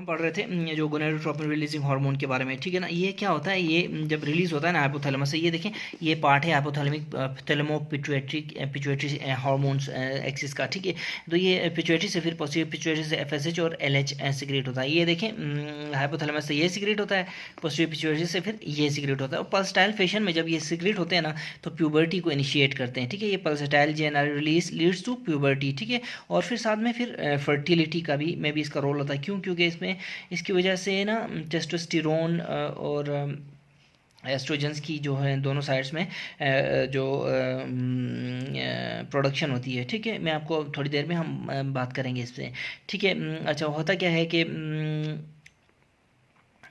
पढ़ रहे थे जो गोनाडोट्रोपिन रिलीजिंग हार्मोन के बारे में, ठीक है ना। ये क्या होता है, ये जब रिलीज होता है ना हाइपोथैलेमस से, ये देखें ये पार्ट है hypothalamic thalamo pituitary hormones axis का, ठीक है। तो ये पिट्यूटरी से फिर पोस्टीरियर पिट्यूटरी से FSH और LH सिक्रेट होता है। ये देखें हाइपोथैलेमस से ये सिक्रेट होता है, पोस्टीरियर पिट्यूटरी से फिर ये सिक्रेट होता है। और पल्सटाइल फैशन में जब ये सिक्रेट होते हैं ना तो प्यूबर्टी को इनिशिएट करते हैं, ठीक है। ये pulsatile GnRH release leads to puberty, ठीक है। और फिर साथ में फिर फर्टिलिटी का भी में भी इसका रोल होता है। क्यों? क्योंकि इसमें इसकी वजह से ना टेस्टोस्टेरोन और एस्ट्रोजन्स की जो है दोनों साइड्स में जो प्रोडक्शन होती है, ठीक है। मैं आपको थोड़ी देर में हम बात करेंगे इस पर, ठीक है। अच्छा, होता क्या है कि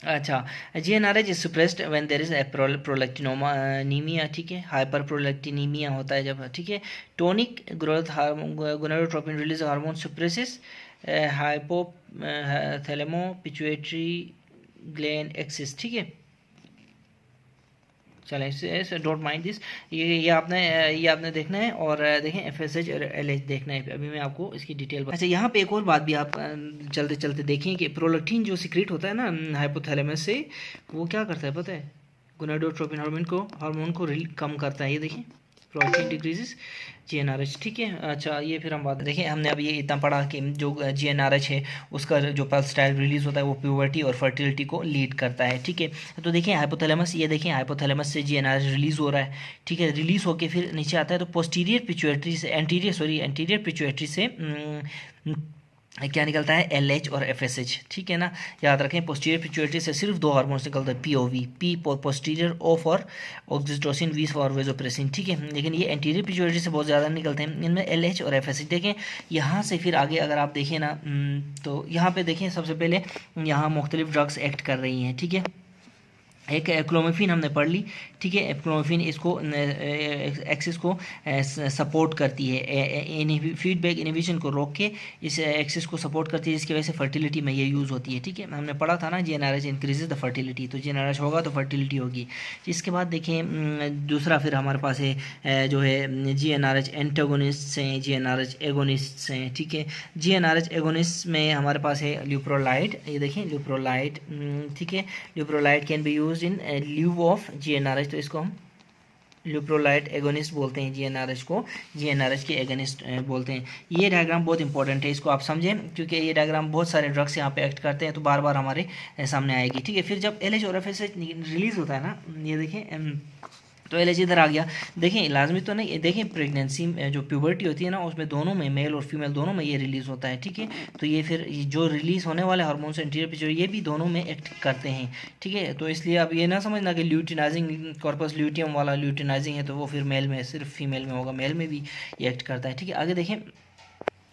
अच्छा, GnRH is suppressed when there is prolactinemia, ठीक है। हाइपर प्रोलैक्टिनेमिया होता है जब, ठीक है। Tonic growth gonadotropin release hormone suppresses hypothalamo pituitary gland axis, ठीक है। चलें, डोंट माइंड दिस, ये आपने देखना है। और देखें FSH और LH देखना है। अभी मैं आपको इसकी डिटेल अच्छा, यहाँ पे एक और बात भी आप चलते चलते देखें कि प्रोलैक्टिन जो सीक्रेट होता है ना हाइपोथैलेमस से, वो क्या करता है पता है, गोनाडोट्रोपिन हार्मोन को कम करता है। ये देखें प्रोलैक्टिन डिक्रीजेस GnRH, ठीक है। अच्छा, ये फिर हम बात देखें, हमने अब ये इतना पढ़ा कि जो GnRH है उसका जो पल्सटाइल रिलीज होता है वो प्यूबर्टी और फर्टिलिटी को लीड करता है, ठीक है। तो देखें हाइपोथैलेमस, ये देखें हाइपोथैलेमस से GnRH रिलीज हो रहा है, ठीक है। रिलीज होकर फिर नीचे आता है तो पोस्टीरियर पिट्यूटरी से एंटीरियर पिट्यूटरी से क्या निकलता है, LH और FSH, ठीक है ना। याद रखें पोस्टीरियर पिट्यूटरी से सिर्फ दो हार्मोन्स निकलते हैं, POV, P posterior, O for oxytocin, V for vasopressin, ठीक है। लेकिन ये एंटीरियर पिट्यूटरी से बहुत ज़्यादा निकलते हैं, इनमें LH और FSH। देखें यहाँ से फिर आगे अगर आप देखें ना तो यहाँ पे देखें सबसे पहले यहाँ मुख्तलिफ ड्रग्स एक्ट कर रही हैं, ठीक है। एक क्लोमिफिन हमने पढ़ ली, ठीक है। क्लोमिफिन इसको एक्सिस को सपोर्ट करती है, फीडबैक इनहिबिशन को रोक के इस एक्सिस को सपोर्ट करती है, जिसकी वजह से फर्टिलिटी में ये यूज़ होती है, ठीक है। हमने पढ़ा था ना GnRH इंक्रीजेज द फर्टिलिटी, तो GnRH होगा तो फर्टिलिटी होगी। इसके बाद देखें दूसरा फिर हमारे पास है जो है GnRH एंटागोनिस्ट हैं, GnRH एगोनिस्ट हैं, ठीक है। GnRH एगोनिस्ट में हमारे पास है ल्यूप्रोलाइड, ये देखें ल्यूप्रोलाइड, ठीक है। Leuprolide can be used in lieu of GnRH, तो इसको हम ल्यूप्रोलाइड एगोनिस्ट बोलते हैं। GnRH को GnRH के एगोनिस्ट बोलते हैं। ये डायग्राम बहुत इंपॉर्टेंट है, इसको आप समझें, क्योंकि ये डायग्राम बहुत सारे ड्रग्स यहाँ पे एक्ट करते हैं तो बार बार हमारे सामने आएगी, ठीक है। फिर जब LH और FSH रिलीज होता है ना, ये देखें तो LH इधर आ गया। देखें लाजमी तो नहीं, देखें प्रेगनेंसी में जो प्यूबर्टी होती है ना उसमें दोनों में, मेल और फीमेल दोनों में ये रिलीज़ होता है, ठीक है। तो ये फिर जो रिलीज़ होने वाले हार्मोन्स एंटीरियर पिट्यूटरी ये भी दोनों में एक्ट करते हैं, ठीक है। तो इसलिए अब ये ना समझना कि ल्यूटिनाइजिंग कॉर्पस ल्यूटियम वाला ल्यूटिनाइजिंग है तो वो फिर मेल में सिर्फ फीमेल में होगा, मेल में भी ये एक्ट करता है, ठीक है। आगे देखें,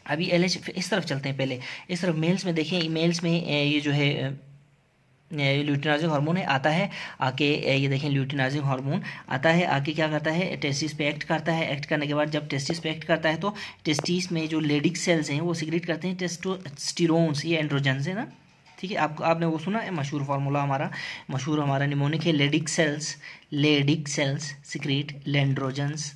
अभी LH इस तरफ चलते हैं, पहले इस तरफ मेल्स में देखें। मेल्स में ये जो है ल्यूटिनाइजिंग हार्मोन है आता है आके, ये देखें ल्यूटिनाइजिंग हार्मोन आता है आके क्या करता है, टेस्टिस पे एक्ट करता है। एक्ट करने के बाद जब टेस्टिस पे एक्ट करता है तो टेस्टिस में जो लेडिक सेल्स हैं वो सिक्रेट करते हैं टेस्टोस्टेरोन्स, ये एंड्रोजन्स है ना, ठीक है। आपने वो सुना है मशहूर फार्मूला, हमारा निमोनिक है, Leydig cells secrete androgens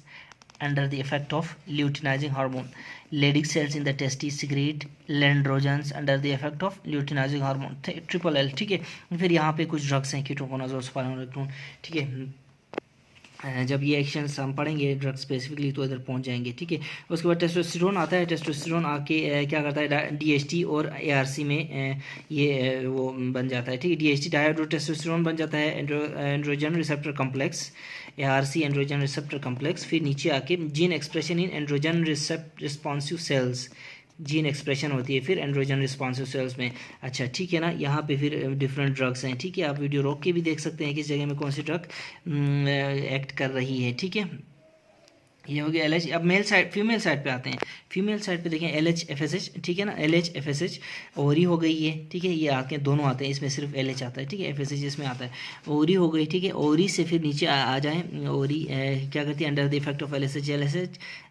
under the effect of luteinizing hormone. Leydig cells in the testes secrete lendrogens under the effect of luteinizing hormone, triple L, ठीक है। फिर यहाँ पे कुछ ड्रग्स हैं, कीटोकोनाजोल, स्पाइनोलेक्टोन, ठीक है। जब ये एक्शंस हम पढ़ेंगे ड्रग स्पेसिफिकली तो इधर पहुंच जाएंगे, ठीक है। उसके बाद टेस्टोस्टेरोन आता है, टेस्टोस्टेरोन आके क्या करता है, DHT और ARC में ये वो बन जाता है, ठीक है। DHT डायहाइड्रोटेस्टोस्टेरोन बन जाता है, androgen receptor complex, ARC androgen receptor complex. फिर नीचे आके gene expression in androgen responsive cells, gene expression होती है फिर एंड्रोजन रिस्पॉन्सिव सेल्स में। अच्छा, ठीक है ना। यहाँ पे फिर डिफरेंट ड्रग्स हैं, ठीक है। आप वीडियो रोक के भी देख सकते हैं किस जगह में कौन सी ड्रग एक्ट कर रही है, ठीक है। ये हो गया LH। अब मेल साइड, फीमेल साइड पे आते हैं। फीमेल साइड पे देखें LH FSH, ठीक है ना। LH FSH ओवरी हो गई है, ठीक है। ये आके दोनों आते हैं, इसमें सिर्फ LH आता है, ठीक है। FSH इसमें आता है, ओवरी हो गई, ठीक है। ओवरी से फिर नीचे आ जाएं, ओवरी क्या करती है, under the effect of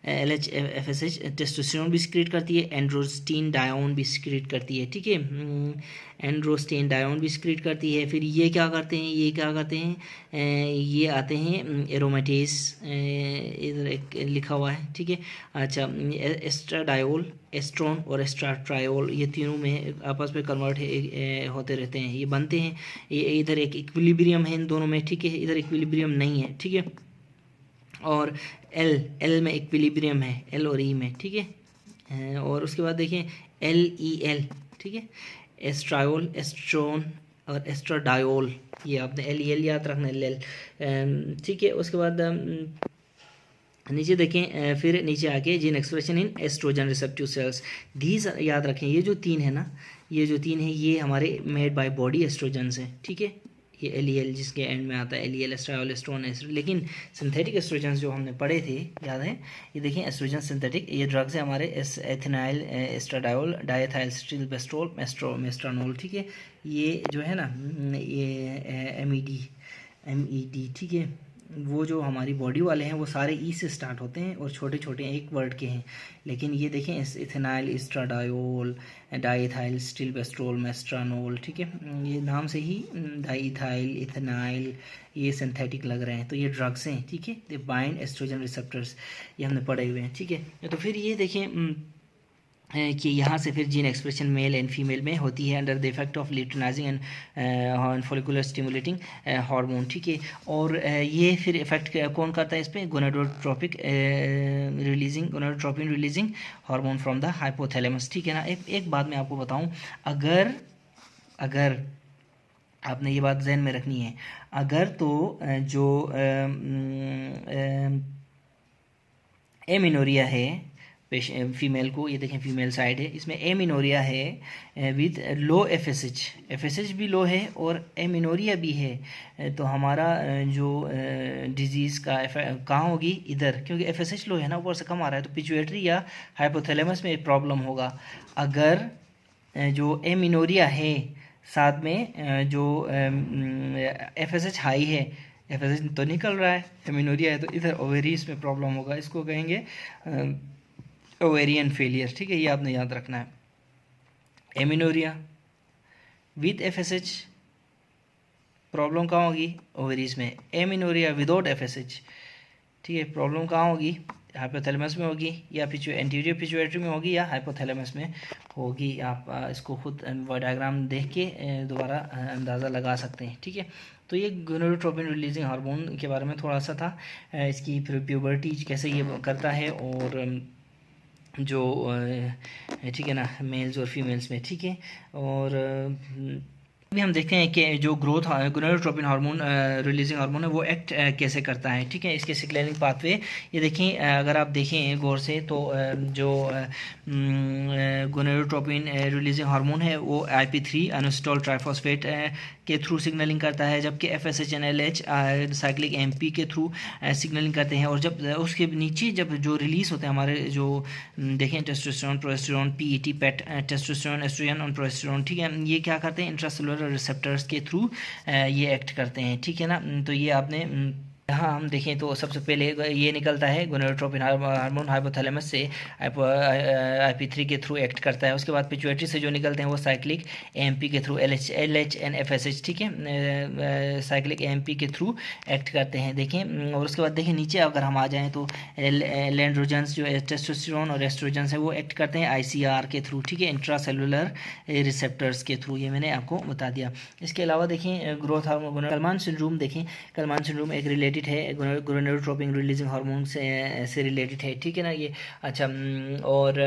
LH FSH testosterone भी सिक्रेट करती है, एंड्रोस्टेन डायोन भी सिक्रेट करती है, ठीक है। एंड्रोस्टेनडायोन भी सिक्रीट करती है। फिर ये क्या करते हैं, ये आते हैं एरोमेटेज, इधर एक लिखा हुआ है, ठीक है। अच्छा, एस्ट्राडायोल, एस्ट्रॉन और एस्ट्राट्रायोल, ये तीनों में आपस में कन्वर्ट होते रहते हैं, ये बनते हैं। ये इधर एक इक्विलिब्रियम है इन दोनों में, ठीक है, इधर इक्विलिब्रियम नहीं है, ठीक है। और एल में इक्विलिब्रियम है, एल और ई में, ठीक है। और उसके बाद देखें LEL, ठीक है, एस्ट्रायोल, एस्ट्रोन और एस्ट्राडायोल, ये आपने LEL याद रखना है, LEL, ठीक है। उसके बाद नीचे देखें, फिर नीचे आके gene expression in oestrogen receptive cells, these याद रखें, ये जो तीन है ना, ये जो तीन है ये हमारे मेड बाय बॉडी एस्ट्रोजन है, ठीक है। ये LEL जिसके एंड में आता है, LEL एस्ट्रायोल, एस्ट्रोन, लेकिन सिंथेटिक एस्ट्रोजन जो हमने पढ़े थे, याद है, ये देखें एस्ट्रोजन सिंथेटिक, ये ड्रग्स है हमारे, एथेनाइल एस्ट्राडायोल, डायथाइलस्टिलबेस्ट्रोल, मेस्ट्रानोल, ठीक है। ये जो है ना, ये MED, ठीक है, वो जो हमारी बॉडी वाले हैं वो सारे ई से स्टार्ट होते हैं और छोटे छोटे एक वर्ड के हैं। लेकिन ये देखें इथेनाइल एस्ट्राडायोल, डाइथाइल स्टिलबेस्ट्रोल, मेस्ट्रानोल, ठीक है, ये नाम से ही डाइथाइल, इथेनाइल, ये सिंथेटिक लग रहे हैं, तो ये ड्रग्स हैं, ठीक है। दे बाइंड एस्ट्रोजन रिसेप्टर्स, ये हमने पढ़े हुए हैं, ठीक है। तो फिर ये देखें कि यहाँ से फिर gene expression male and female में होती है under the effect of luteinising and follicular stimulating hormone, ठीक है। और ये फिर इफेक्ट कौन करता है इस पर, gonadotropic releasing, gonadotropin releasing hormone from the hypothalamus, ठीक है ना। एक बात मैं आपको बताऊँ, अगर आपने ये बात जहन में रखनी है, अगर तो जो एमिनोरिया है फीमेल को, ये देखें फीमेल साइड है, इसमें एमिनोरिया है विद लो एफएसएच भी लो है और एमिनोरिया भी है, तो हमारा जो डिजीज़ का कहाँ होगी, इधर, क्योंकि एफएसएच लो है ना, ऊपर से कम आ रहा है, तो पिट्यूटरी या हाइपोथैलेमस में प्रॉब्लम होगा। अगर जो एमिनोरिया है साथ में जो एफएसएच हाई है, एफएसएच तो निकल रहा है, एमिनोरिया है, तो इधर ओवेरीज में प्रॉब्लम होगा, इसको कहेंगे ओवेरियन फेलियर, ठीक है, ये आपने याद रखना है। एमिनोरिया विद एफएसएच प्रॉब्लम कहाँ होगी, ओवेरीज में। एमिनोरिया विदाउट एफएसएच, ठीक है, प्रॉब्लम कहाँ होगी, हाइपोथैलेमस में होगी, या एंटीरियर पिट्यूटरी में होगी, या हाइपोथैलेमस में होगी। आप इसको खुद डायग्राम देख के दोबारा अंदाज़ा लगा सकते हैं, ठीक है। तो ये गोनाडोट्रोपिन रिलीजिंग हार्मोन के बारे में थोड़ा सा था, इसकी प्यूबर्टी कैसे ये करता है, और जो ठीक है ना, मेल्स और फीमेल्स में, ठीक है। और अभी हम देखते हैं कि जो growth gonadotropin hormone releasing hormone है वो एक्ट कैसे करता है, ठीक है, इसके सिग्नलिंग पाथवे। ये देखें, अगर आप देखें गौर से तो जो गोनाडोट्रोपिन रिलीजिंग हार्मोन है वो IP3 अनस्टॉल ट्राइफॉस्फेट के थ्रू सिग्नलिंग करता है, जबकि FSH and LH cyclic MP के थ्रू सिग्नलिंग करते हैं। और जब उसके नीचे जब जो रिलीज़ होते हैं हमारे जो देखें टेस्टोस्टेरोन, प्रोजेस्टेरोन, PET, पेट, टेस्टोस्टेरोन, एस्ट्रोजन और प्रोजेस्टेरोन, ठीक है, ये क्या करते हैं, इंट्रासेलुलर रिसेप्टर्स के थ्रू ये एक्ट करते हैं, ठीक है ना। तो ये आपने यहाँ हम देखें तो सबसे पहले ये निकलता है गोनाडोट्रोपिन हार्मोन हाइपोथैलेमस से IP3 के थ्रू एक्ट करता है। उसके बाद पिट्यूटरी से जो निकलते हैं वो साइक्लिक AMP के थ्रू LH and FSH, ठीक है, साइक्लिक AMP के थ्रू एक्ट करते हैं, देखें। और उसके बाद देखें नीचे अगर हम आ जाएँ तो एंड्रोजन्स जो टेस्टोस्टेरोन और एस्ट्रोजन्स हैं वो एक्ट करते हैं ICR के थ्रू, ठीक है, इंट्रासेलुलर रिसेप्टर्स के थ्रू, ये मैंने आपको बता दिया। इसके अलावा देखें ग्रोथ हार्मोन कलमान सिंड्रोम, देखें कलमान सिंड्रोम एक रिलेटेड है गोनाडोट्रोपिन रिलीजिंग हार्मोन से रिलेटेड है, ठीक है ना ये। अच्छा, और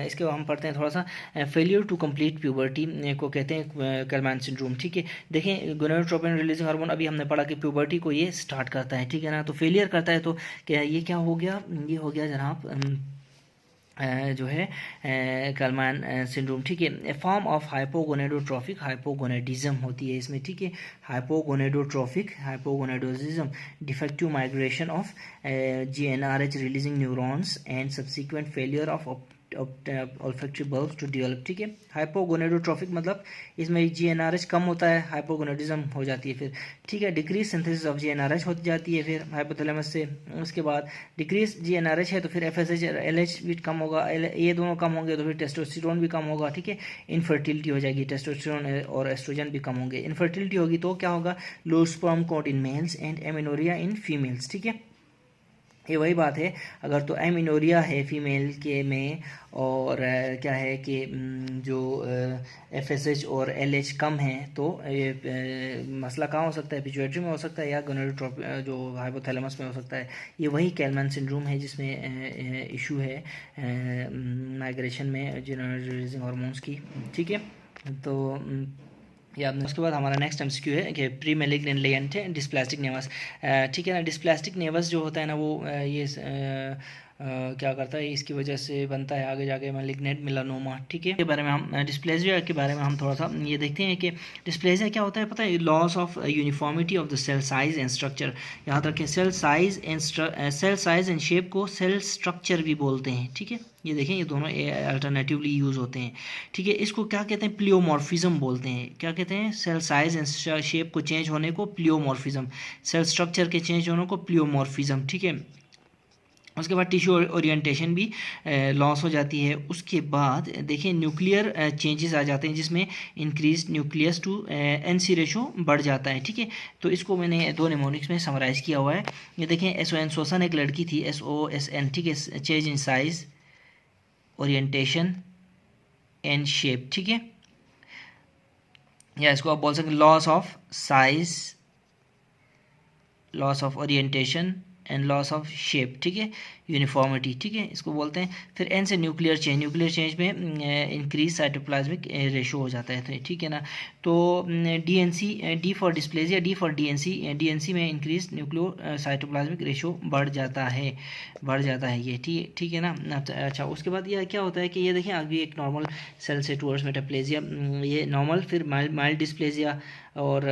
इसके हम पढ़ते हैं थोड़ा सा, फेलियर टू कंप्लीट प्यूबर्टी को कहते हैं कलमान सिंड्रोम, ठीक है। देखें गोनाडोट्रोपिन रिलीजिंग हार्मोन अभी हमने पढ़ा कि प्यूबर्टी को ये स्टार्ट करता है, ठीक है ना, तो फेलियर करता है, तो क्या ये क्या हो गया, ये हो गया जनाब जो है कलमान सिंड्रोम, ठीक है। A form of hypogonadotropic hypogonadism होती है इसमें, ठीक है, hypogonadotropic hypogonadism, defective migration of GnRH releasing neurons and subsequent failure of olfactory bulb to develop, ठीक है। हाइपोगोनेडोट्रोफिक मतलब इसमें GnRH कम होता है, हाइपोगोनेडिज्म हो जाती है फिर, ठीक है। डिक्रीज सिंथेसिस ऑफ GnRH हो जाती है फिर हाइपोथैलेमस से। उसके बाद डिक्रीज GnRH है तो फिर FSH और LH भी कम होगा, ये दोनों कम होंगे तो फिर टेस्टोस्टेरोन भी कम होगा, ठीक है। इनफर्टिलिटी हो जाएगी, टेस्टोस्टेरोन और एस्ट्रोजन भी कम होंगे। इनफर्टिलिटी होगी तो क्या होगा, low sperm count in males and amenorrhoea in females, ठीक है। ये वही बात है, अगर तो एमिनोरिया है फीमेल के में और क्या है कि जो FSH और LH कम है तो ये मसला कहाँ हो सकता है, पिट्यूटरी में हो सकता है या गोनेडोट्रोप जो हाइपोथैलेमस में हो सकता है। ये वही कैलमैन सिंड्रोम है जिसमें इशू है माइग्रेशन में जनरलाइजिंग हार्मोन्स की, ठीक है। तो या उसके बाद हमारा नेक्स्ट MCQ है कि प्री मैलिग्नेंट लेंट है डिस्प्लास्टिक नेवस, ठीक है ना। डिस्प्लास्टिक नेवस जो होता है ना वो ये क्या करता है, इसकी वजह से बनता है आगे जाके मैलिग्नेंट मेलानोमा, ठीक है। के बारे में हम डिस्प्लेजिया के बारे में हम थोड़ा सा ये देखते हैं कि डिस्प्लेजिया क्या होता है, पता है, loss of uniformity of the cell size and structure. याद रखें, सेल साइज एंड शेप को सेल स्ट्रक्चर भी बोलते हैं, ठीक है। ये देखें, ये दोनों अल्टरनेटिवली यूज़ होते हैं, ठीक है। इसको क्या कहते हैं, प्लियोमॉर्फिज्म बोलते हैं। क्या कहते हैं, सेल साइज एंड शेप को चेंज होने को प्लियोमॉर्फिज्म, सेल स्ट्रक्चर के चेंज होने को प्लियोमॉर्फिज्म, ठीक है। उसके बाद टिश्यू ओरिएंटेशन भी लॉस हो जाती है। उसके बाद देखें न्यूक्लियर चेंजेस आ जाते हैं जिसमें increase nucleus to NC ratio बढ़ जाता है, ठीक है। तो इसको मैंने 2 निमोनिक्स में समराइज़ किया हुआ है। ये देखें, SON सोसन एक लड़की थी, SOSN, ठीक है, change in size orientation and shape, ठीक है। या इसको आप बोल सकते हैं loss of size, loss of orientation and loss of shape, ठीक है, यूनिफॉर्मिटी, ठीक है, इसको बोलते हैं। फिर N से न्यूक्लियर चेंज में इंक्रीज साइटोप्लाज्मिक रेशो हो जाता है, तो ठीक है ना। तो DNC, D for dysplasia, D for DNC में इंक्रीज न्यूक्लियो साइटोप्लाज्मिक रेशो बढ़ जाता है ये, ठीक है ना। अच्छा, उसके बाद ये क्या होता है कि ये देखें, अभी एक नॉर्मल सेल से टूवर्ड्स मेटाप्लेजिया, ये नॉर्मल, फिर माइल्ड डिस्प्लेजिया और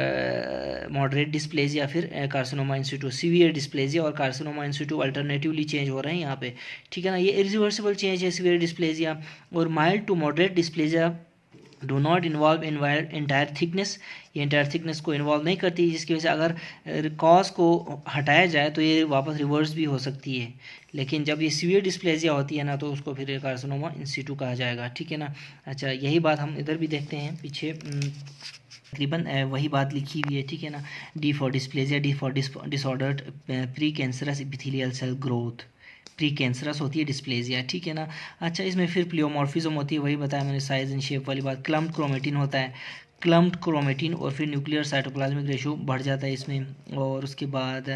मॉडरेट डिस्प्लेजिया, फिर carcinoma in situ, severe dysplasia और carcinoma in situ alternatively change हो रहे हैं यहाँ पे, ठीक है ना। ये इरिवर्सिबल चेंज है सीवियर डिस्प्लेजिया। और mild to moderate dysplasia do not involve entire thickness, ये इंटायर थिकनेस को इन्वॉल्व नहीं करती, जिसकी वजह से अगर कॉज को हटाया जाए तो ये वापस रिवर्स भी हो सकती है। लेकिन जब ये सीवियर डिस्प्लेजिया होती है ना तो उसको फिर कार्सिनोमा इन सिटू कहा जाएगा, ठीक है ना। अच्छा, यही बात हम इधर भी देखते हैं पीछे, तकरीबन वही बात लिखी हुई है, ठीक है ना। D for dysplasia, D for disordered precancerous epithelial cell growth, precancerous होती है डिस्प्लेजिया, ठीक है ना। अच्छा, इसमें फिर प्लियोमॉर्फिज्म होती है, वही बताया मैंने, साइज एंड शेप वाली बात। क्लम्प्ड क्रोमेटिन होता है, क्लम्प्ड क्रोमेटिन, और फिर न्यूक्लियर साइटोप्लाज्मिक रेशो बढ़ जाता है इसमें। और उसके बाद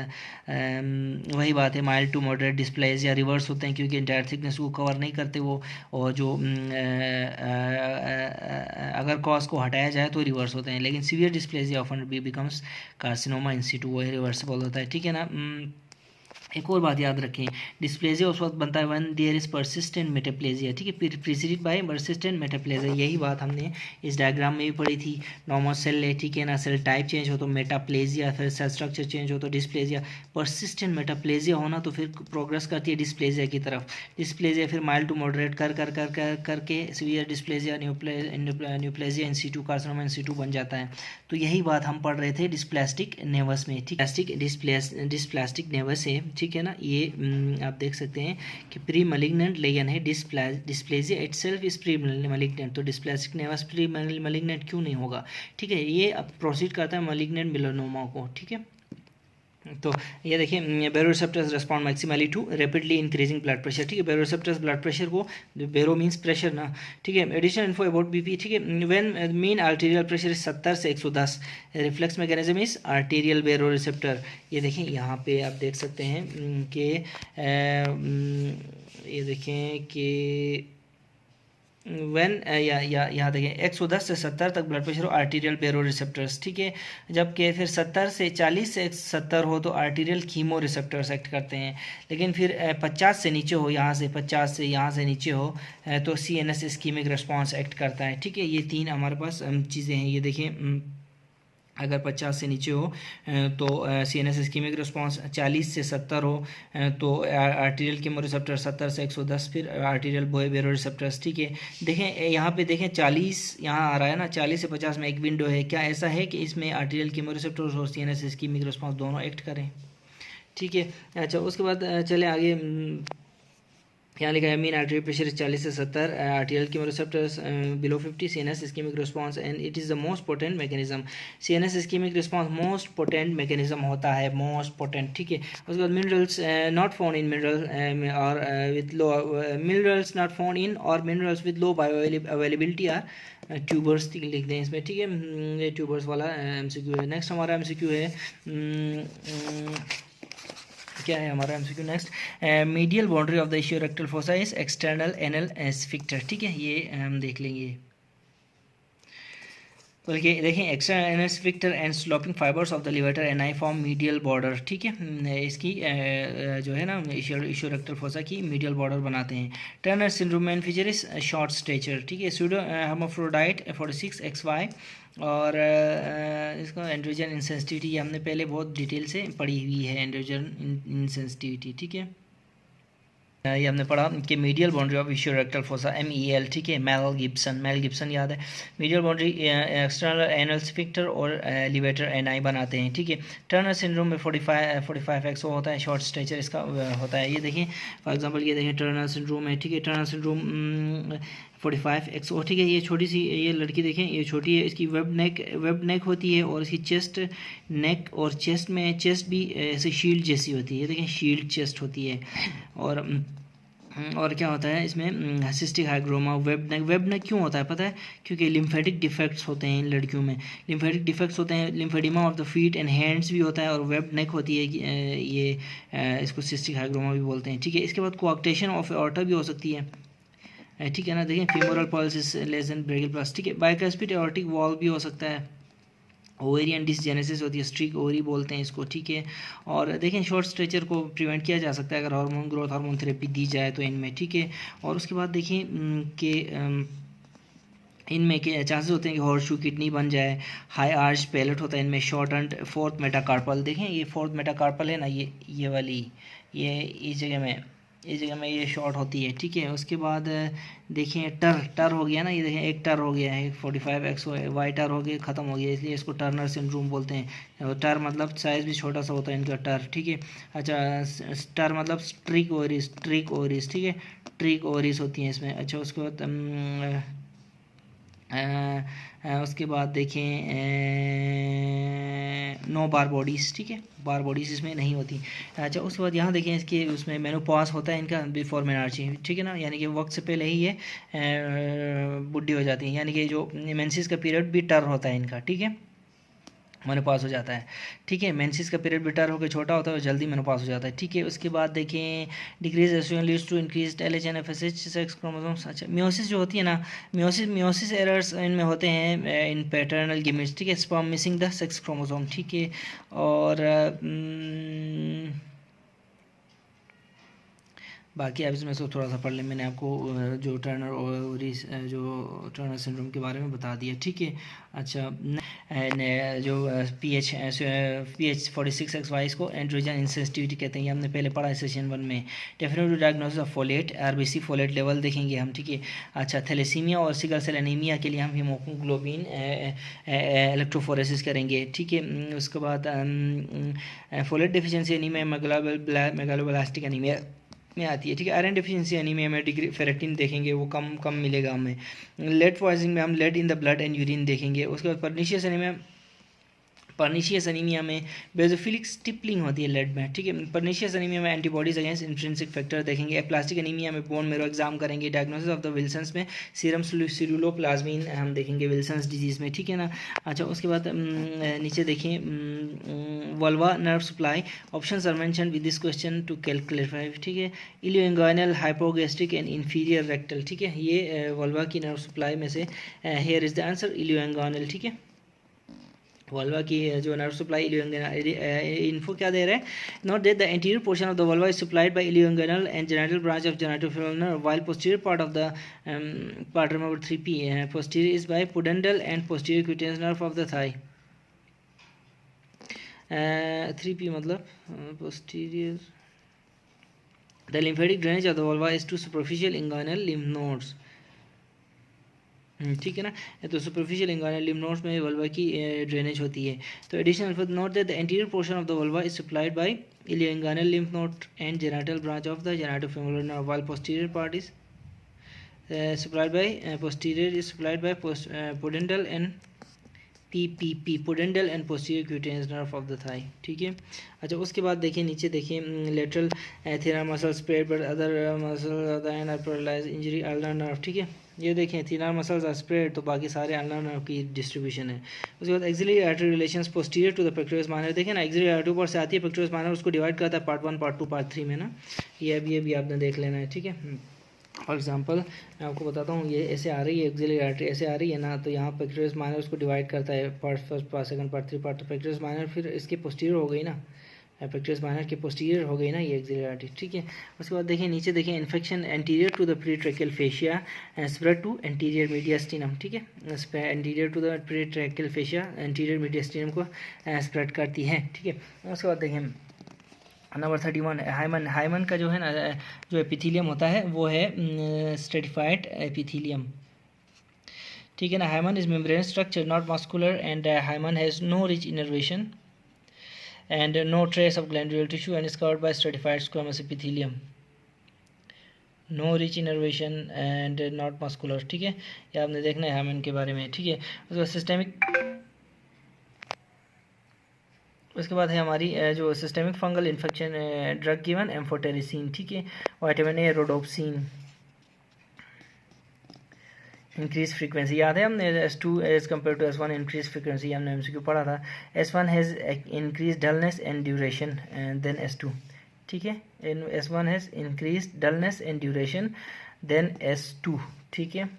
वही बात है, mild to moderate dysplasia reverse होते हैं क्योंकि इंटायर थिकनेस को कवर नहीं करते वो, और जो अगर कॉज को हटाया जाए तो रिवर्स होते हैं। लेकिन severe dysplasia often becomes carcinoma in Situ, वही रिवर्सिबल होता है, ठीक है ना। एक और बात याद रखें, डिस्प्लेजिया उस वक्त बनता है when there is persistent metaplasia, ठीक है, प्रीसीडेड बाय परसिस्टेंट मेटाप्लेजिया। यही बात हमने इस डायग्राम में भी पढ़ी थी। नॉर्मल सेल है, ठीक है ना, सेल टाइप चेंज हो तो मेटाप्लेजिया, फिर सेल स्ट्रक्चर चेंज हो तो डिस्प्लेजिया। परसिस्टेंट मेटाप्लेजिया होना तो फिर प्रोग्रेस करती है डिस्प्लेजिया की तरफ। डिस्प्लेजिया फिर माइल्ड टू मॉडरेट करके severe dysplasia, neoplasia in Situ, carcinoma in Situ बन जाता है। तो यही बात हम पढ़ रहे थे डिस्प्लास्टिक नेवस में, ठीक, डिस्प्लास्टिक नेवस है, ठीक है ना। ये आप देख सकते हैं कि प्री मैलिग्नेंट लेजन है, dysplasia itself is pre malignant, तो डिस्प्लास्टिक नेवस प्री मैलिग्नेंट क्यों नहीं होगा, ठीक है। ये अब प्रोसीड करता है मैलिग्नेंट मेलानोमा को, ठीक है। तो ये देखिए, baroreceptors respond maximally to rapidly increasing blood pressure, ठीक है। बेरोरिसेप्टर्स ब्लड प्रेशर को, बेरो मीन्स प्रेशर ना, ठीक है। एडिशनल इन्फो अबाउट बीपी, ठीक है। When mean arterial pressure is 70 से 110, रिफ्लेक्स मैकेनिज्म इज आर्टीरियल बेरोरिसेप्टर। ये देखें, यहाँ पे आप देख सकते हैं कि ये देखें कि व्हेन यहाँ देखें 110 से 70 तक ब्लड प्रेशर हो आर्टीरियल बेरो रिसेप्टर्स, ठीक है। जबकि फिर 70 से 40 से 70 हो तो आर्टीरियल कीमो रिसेप्टर्स एक्ट करते हैं। लेकिन फिर 50 से नीचे हो, यहाँ से 50 से यहाँ से नीचे हो तो CNS इस्कीमिक रिस्पॉन्स एक्ट करता है, ठीक है। ये 3 हमारे पास चीज़ें हैं। ये देखें, अगर 50 से नीचे हो तो CNS इस्कीमिक रिस्पांस, 40 से 70 हो तो आर्टीरियल कीमोरिसेप्टर 70 से 110, फिर आर्टीरियल बारोरिसेप्टर्स। ठीक है, देखें यहाँ पे देखें 40 यहाँ आ रहा है ना, 40 से 50 में एक विंडो है। क्या ऐसा है कि इसमें आर्टीरियल कीमोरिसेप्टर्स और CNS इस्कीमिक रिस्पांस दोनों एक्ट करें? ठीक है। अच्छा, उसके बाद चले आगे। यहाँ लिखा है मीन आर्टरी प्रेशर 40 से 70, arterial chemoreceptors below 50, CNS ischemic response and it is the most potent mechanism. CNS ischemic response most potent mechanism होता है, मोस्ट पोटेंट। ठीक है, उसके बाद minerals not found in mineral और with low minerals not found in और minerals with low bioavailability are tubers लिख दें इसमें। ठीक है, ये ट्यूबर्स वाला MCQ है। नेक्स्ट हमारा MCQ है, क्या है हमारा MCQ next? Medial boundary of the ischiorectal fossa is external anal sphincter. ठीक है, ये हम देख लेंगे। बल्कि देखें extra anal sphincter and sloping fibres of the levator ani form medial border. ठीक है, इसकी जो है ना इशियोरेक्टल फोसा की मीडियल बॉर्डर बनाते हैं। टर्नर सिंड्रोम में फीचर इज शॉर्ट स्टेचर। ठीक है, सूडो हर्माफ्रोडाइट 46XY और इसको एंड्रोजन इंसेंसिटिविटी हमने पहले बहुत डिटेल से पढ़ी हुई है, एंड्रोजन इंसेंसिटिविटी। ठीक है, ये हमने पढ़ा कि medial boundary of ischiorectal fossa MEL। ठीक है, मेल गिब्सन याद है। Medial boundary external anal sphincter और लिवेटर एनाई बनाते हैं। ठीक है, टर्नर सिंड्रोम में 45XO होता है, शॉर्ट स्टेचर इसका होता है। ये देखें फॉर एग्जांपल, ये देखें टर्नर सिंड्रोम है। ठीक है, टर्नर सिंड्रोम 45XO। ठीक है, ये छोटी सी ये लड़की देखें, ये छोटी है, इसकी वेब नेक होती है और इसकी चेस्ट नेक और चेस्ट में चेस्ट भी ऐसे शील्ड जैसी होती है। ये देखें शील्ड चेस्ट होती है। और क्या होता है इसमें सिस्टिक हाइग्रोमा वेब नेक क्यों होता है पता है? क्योंकि लिम्फेटिक डिफेक्ट्स होते हैं इन लड़कियों में, लिम्फेटिक डिफेक्ट्स होते हैं, lymphoedema of the feet and hands भी होता है और वेब नेक होती है, ये इसको सिस्टिक हाइग्रोमा भी बोलते हैं। ठीक है, इसके बाद कोआक्टेशन ऑफ एओर्टा भी हो सकती है। ठीक है ना, देखें femoral pulse is less than brachial pulse. ठीक है, बाइकास्पिड एओर्टिक वॉल्व भी हो सकता है, ओवेरियन डिसजेनेसिस होती है, स्ट्रिक ओवरी बोलते हैं इसको। ठीक है, और देखें शॉर्ट स्ट्रेचर को प्रिवेंट किया जा सकता है अगर हार्मोन ग्रोथ हार्मोन थेरेपी दी जाए तो इनमें। ठीक है, और उसके बाद देखें कि इनमें के चांसेस होते हैं कि हॉर्स शू किडनी बन जाए, हाई आर्च पैलेट होता है इनमें, शॉर्ट एंड फोर्थ मेटाकार्पल। देखें ये फोर्थ मेटाकार्पल है ना, ये वाली ये इस जगह में ये शॉर्ट होती है। ठीक है, उसके बाद देखें टर हो गया ना, ये देखें एक टर हो गया है, 45XY टर हो गया, ख़त्म हो गया, इसलिए इसको टर्नर सिंड्रोम बोलते हैं। टर मतलब साइज़ भी छोटा सा होता है इनका टर। ठीक है, अच्छा टर मतलब ट्रिक ओवरीज। ठीक है, ट्रिक ओवरीज होती हैं इसमें। अच्छा उसके बाद देखें नो बार बॉडीज़। ठीक है, बार बॉडीज़ इसमें नहीं होती। अच्छा, उसके बाद यहाँ देखें इसके उसमें मेनोपॉज होता है इनका बिफोर मेनार्ची। ठीक है ना, यानी कि वक्त से पहले ही ये बुढ़ी हो जाती है, यानी कि जो मेंसेस का पीरियड भी टर होता है इनका। ठीक है, मेनोपॉज हो जाता है। ठीक है, मेंसेस का पीरियड बेटर होकर छोटा होता है और जल्दी मेनोपॉज हो जाता है। ठीक है, उसके बाद देखें decrease oestrogen leads to increased LH and FSH sex chromosomes. अच्छा, मियोसिस जो होती है ना, मियोसिस एरर्स इनमें होते हैं इन पैटर्नल गिमेट्स। ठीक है, sperm missing the sex chromosome. ठीक है, और बाकी आप इसमें से थोड़ा सा पढ़ लें, मैंने आपको जो टर्नर ओवरीज जो टर्नर सिंड्रोम के बारे में बता दिया। ठीक है, अच्छा जो PH 46XY इसको एंड्रोजन इंसेंसिटिविटी कहते हैं, ये हमने पहले पढ़ा है सेशन 1 में। Definitive diagnosis of folate RBC folate level देखेंगे हम। ठीक है, अच्छा थैलेसीमिया और सिकल सेल एनीमिया के लिए हम हीमोग्लोबिन इलेक्ट्रोफोरेसिस करेंगे। ठीक है, उसके बाद folate deficiency anaemia megaloblastic anaemia में आती है। ठीक है, आयरन डेफिशिएंसी एनीमिया में डिग्री फेरेटिन देखेंगे, वो कम मिलेगा हमें। लेड पॉइजनिंग में हम lead in the blood and urine देखेंगे। उसके बाद पर्नीशियस एनीमिया में बेजोफिलिक स्टिपलिंग होती है लेड में। ठीक है, पर्नीशियस एनीमिया में एंटीबॉडीज अगेंस्ट इंट्रिंसिक फैक्टर देखेंगे। एप्लास्टिक एनीमिया में बोन मेरो एग्जाम करेंगे। डायग्नोसिस ऑफ द विल्सन्स में सीरम सेलुलोप्लाज्मिन हम देखेंगे विल्सन्स डिजीज़ में। ठीक है ना, अच्छा उसके बाद नीचे देखें vulva nerve supply options are mention with this question to clarify. ठीक है, ilioinguinal hypogastric and inferior rectal. ठीक है, ये वल्वा की नर्व सप्लाई में से here is the answer ilioinguinal. ठीक है, वल्वा की जो नर्व सप्लाई इन्फो क्या दे रहा है? Note that the anterior portion of the vulva is supplied by ilioinguinal and genital branch of genitofemoral nerve while posterior part of the part number 3P posterior is by pudendal and posterior cutaneous nerve of the thigh. 3P मतलब posterior. The lymphatic drainage of the vulva is to superficial inguinal lymph nodes. ठीक है ना, तो superficial inguinal lymph nodes में vulva की drainage होती है. तो additional note that the anterior portion of the vulva is supplied by ilioinguinal lymph node and genital branch of the genitofemoral nerve, while posterior part is supplied by posterior is supplied by pudendal and PPP, pudendal and posterior cutaneous nerve of the thigh. ठीक है. अच्छा, उसके बाद देखिए नीचे देखिए lateral thenar muscle spread but other muscles of the hand are paralyzed, injury ulnar nerve. ठीक है, ये देखें thenar muscles are spread, तो बाकी सारे ulnar nerve की डिस्ट्रीब्यूशन है. उसके बाद axillary artery relations posterior to the pectoralis minor. देखें ना, axillary artery ऊपर से आती है, pectoralis minor उसको डिवाइड करता है पार्ट 1, पार्ट 2, पार्ट 3 में ना. ये भी आपने देख लेना है. ठीक है, फॉर एग्जांपल मैं आपको बताता हूँ, ये ऐसे आ रही है एक्सिलरी आर्टरी, ऐसे आ रही है ना, तो यहाँ पेक्टोरस माइनर उसको डिवाइड करता है part first, part second, part 3, part. तो पेक्टोरस माइनर फिर इसके पोस्टीरियर हो गई ना, पेक्टोरस माइनर के पोस्टीरियर हो गई ना ये एक्सिलरी आर्टरी. ठीक है, उसके बाद देखिए नीचे देखिए infection anterior to the pretracheal fascia spread to anterior mediastinum. ठीक है, anterior to the pretracheal fascia anterior mediastinum को स्प्रेड करती है. ठीक है, उसके बाद देखिए नंबर 31 हाइमन का जो है ना, जो एपिथीलियम होता है वो है स्ट्रेटिफाइड एपिथीलियम. ठीक है ना, hymen is membrane structure not muscular and hymen has no rich innervation and no trace of glandular tissue and is covered by stratified squamous epithelium. No rich innervation and not muscular. ठीक है, ये आपने देखना है hymen के बारे में. ठीक है, उसके बाद सिस्टेमिक, उसके बाद है हमारी जो systemic fungal infection drug given amphotericin. ठीक है, vitamin A rhodopsin. Increase frequency याद है हमने S2 as compare to S1 increase frequency हमने MCQ पढ़ा था. S1 has increase dullness and duration then S2. ठीक है, S1 has increase dullness and duration then S2. ठीक है,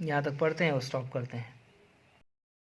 यहाँ तक पढ़ते हैं और स्टॉप करते हैं.